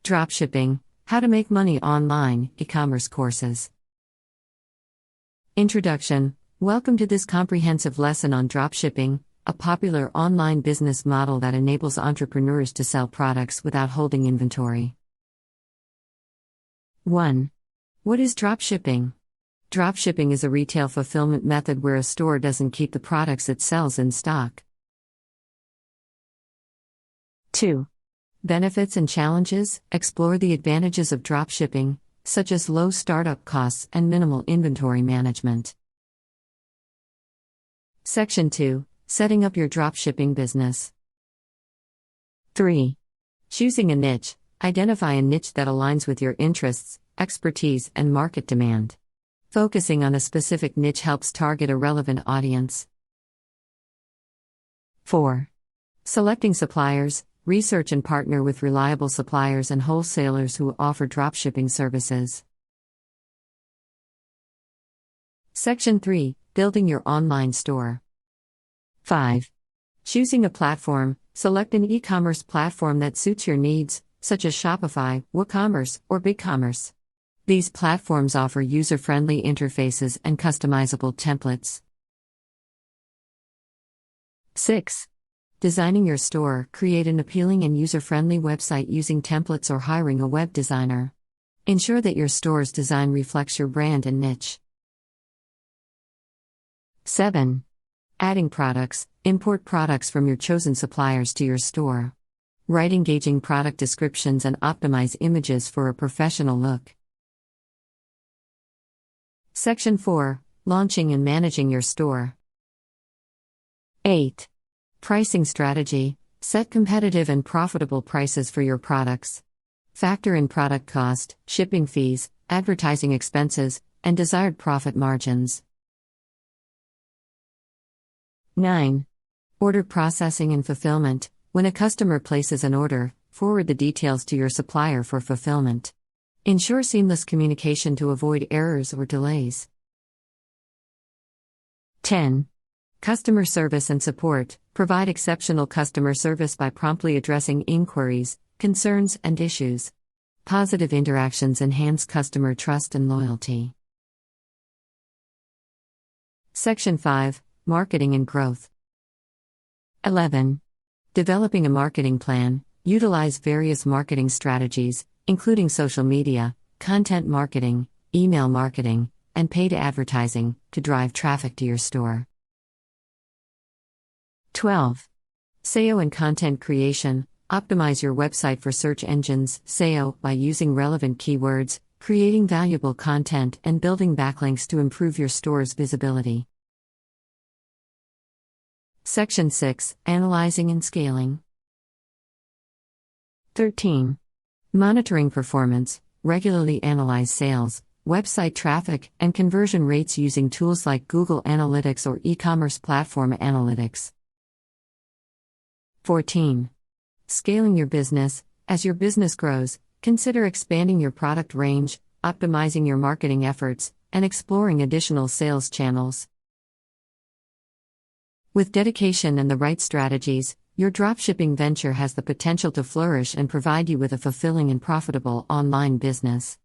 Dropshipping, How to Make Money Online, e-commerce courses. Introduction. Welcome to this comprehensive lesson on dropshipping, a popular online business model that enables entrepreneurs to sell products without holding inventory. 1. What is dropshipping? Dropshipping is a retail fulfillment method where a store doesn't keep the products it sells in stock. 2. Benefits and challenges. Explore the advantages of dropshipping, such as low startup costs and minimal inventory management. Section 2. Setting up your dropshipping business. 3. Choosing a niche. Identify a niche that aligns with your interests, expertise, and market demand. Focusing on a specific niche helps target a relevant audience. 4. Selecting suppliers. Research and partner with reliable suppliers and wholesalers who offer dropshipping services. Section 3. Building your online store. 5. Choosing a platform. Select an e-commerce platform that suits your needs, such as Shopify, WooCommerce, or BigCommerce. These platforms offer user-friendly interfaces and customizable templates. 6. Designing your store. Create an appealing and user-friendly website using templates or hiring a web designer. Ensure that your store's design reflects your brand and niche. 7. Adding products. Import products from your chosen suppliers to your store. Write engaging product descriptions and optimize images for a professional look. Section 4. Launching and managing your store. 8. Pricing strategy. Set competitive and profitable prices for your products. Factor in product cost, shipping fees, advertising expenses, and desired profit margins. 9. Order processing and fulfillment. When a customer places an order, forward the details to your supplier for fulfillment. Ensure seamless communication to avoid errors or delays. 10. Customer service and support. Provide exceptional customer service by promptly addressing inquiries, concerns, and issues. Positive interactions enhance customer trust and loyalty. Section 5. Marketing and growth. 11. Developing a marketing plan. Utilize various marketing strategies, including social media, content marketing, email marketing, and paid advertising, to drive traffic to your store. 12. SEO and content creation. Optimize your website for search engines (SEO) by using relevant keywords, creating valuable content, and building backlinks to improve your store's visibility. Section 6. Analyzing and scaling. 13. Monitoring performance. Regularly analyze sales, website traffic, and conversion rates using tools like Google Analytics or e-commerce platform analytics. 14. Scaling your business. As your business grows, consider expanding your product range, optimizing your marketing efforts, and exploring additional sales channels. With dedication and the right strategies, your dropshipping venture has the potential to flourish and provide you with a fulfilling and profitable online business.